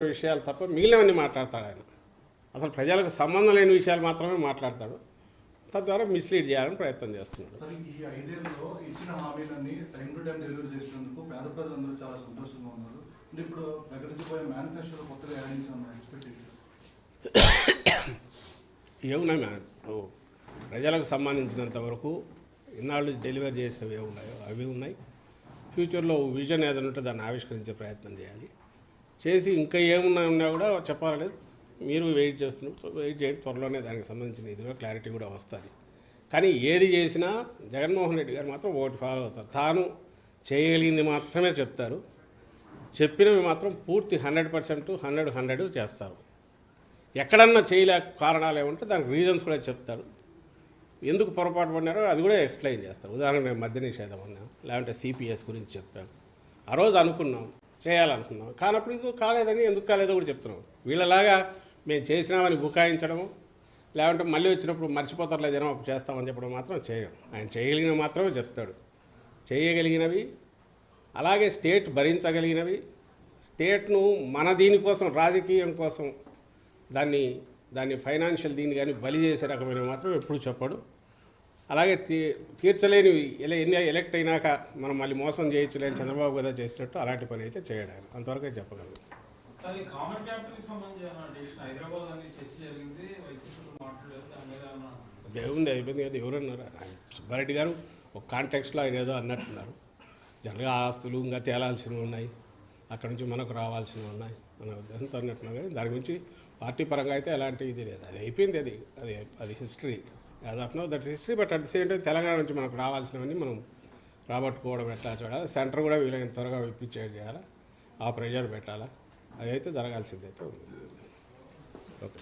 విషయాలు తప్ప మిగిలినవన్నీ మాట్లాడతాడు ఆయన. అసలు ప్రజలకు సంబంధం లేని విషయాలు మాత్రమే మాట్లాడతాడు. తద్వారా మిస్లీడ్ చేయాలని ప్రయత్నం చేస్తున్నాడు. సరే, ఈ 5 ఏళ్లలో ఇచ్చిన హామీలన్నీ టైం టు టైం డెలివరీ చేసినందుకు పేద ప్రజలందరూ చాలా సంతోషంగా ఉన్నారు. అంటే ఇప్పుడు ప్రకటించబోయే మేనిఫెస్టోలో కొత్తగా యాడ్ ఉన్నాయి ఎక్స్పెక్టేషన్స్ ఏమున్నాయి మేడం? ప్రజలకు సంబంధించినంత వరకు ఇన్నాళ్ళు డెలివరీ చేసినవి ఏమున్నాయో అవి ఉన్నాయి. ఫ్యూచర్లో విజన్ ఏదైనా ఉంటే దాన్ని ఆవిష్కరించే ప్రయత్నం చేయాలి. చేసి ఇంకా ఏమున్నా కూడా చెప్పాలనేది మీరు వెయిట్ చేయండి. త్వరలోనే దానికి సంబంధించిన ఇది కూడా క్లారిటీ కూడా వస్తుంది. కానీ ఏది చేసినా జగన్మోహన్ రెడ్డి గారు మాత్రం ఒకటి ఫాలో అవుతారు. తాను చేయగలిగింది మాత్రమే చెప్తారు. చెప్పినవి మాత్రం పూర్తి 100% 100 చేస్తారు. ఎక్కడన్నా చేయలేక కారణాలు ఏమంటే దానికి రీజన్స్ కూడా చెప్తారు. ఎందుకు పొరపాటు పడినారో అది కూడా ఎక్స్ప్లెయిన్ చేస్తారు. ఉదాహరణకు మద్య నిషేధం అన్నాం, లేదంటే సిపిఎస్ గురించి చెప్పాం. ఆ రోజు అనుకున్నాం, చేయాలనుకున్నాం, కానప్పుడు ఇది కాలేదని ఎందుకు కాలేదో కూడా చెప్తున్నాం. వీళ్ళలాగా మేము చేసినామని బుకాయించడము, లేదంటే మళ్ళీ వచ్చినప్పుడు మర్చిపోతారులే జనం అప్పుడు చేస్తామని చెప్పడం మాత్రం చేయం. ఆయన చేయగలిగినవి మాత్రమే చెప్తాడు. చేయగలిగినవి, అలాగే స్టేట్ భరించగలిగినవి, స్టేట్ను మన దీనికోసం రాజకీయం కోసం దాన్ని ఫైనాన్షియల్ దీన్ని కానీ బలి చేసే రకమైన మాత్రం ఎప్పుడు చెప్పడు. అలాగే తీర్చలేనివి ఎన్ని ఎలక్ట్ అయినాక మనం మళ్ళీ మోసం చేయొచ్చు లేని చంద్రబాబు కదా చేసినట్టు అలాంటి పని అయితే చేయడానికి అంతవరకే చెప్పగలను. దేవుంది అయిపోయింది కదా. ఎవరన్నారు? సుబ్బారెడ్డి గారు ఒక కాంటెక్స్లో ఆయన ఏదో అన్నట్టున్నారు. జనరల్గా ఆస్తులు ఇంకా తేలాల్సినవి ఉన్నాయి, అక్కడి నుంచి మనకు రావాల్సినవి ఉన్నాయి మన ఉద్దేశంతో అన్నట్టున్నారు. కానీ దాని గురించి పార్టీ పరంగా అయితే ఎలాంటి ఇది లేదు. అది అయిపోయింది. అది history. As of now that's history. But at the same time Telangana నుంచి మనకు రావాల్సినవన్నీ మనం రాబట్టుకోవడం ఎట్లా చూడాలి. సెంటర్ కూడా వీలైన త్వరగా విప్పించేది చేయాలా, ఆ ప్రెజర్ పెట్టాలా, అదైతే జరగాల్సిందైతే ఉంది. ఓకే.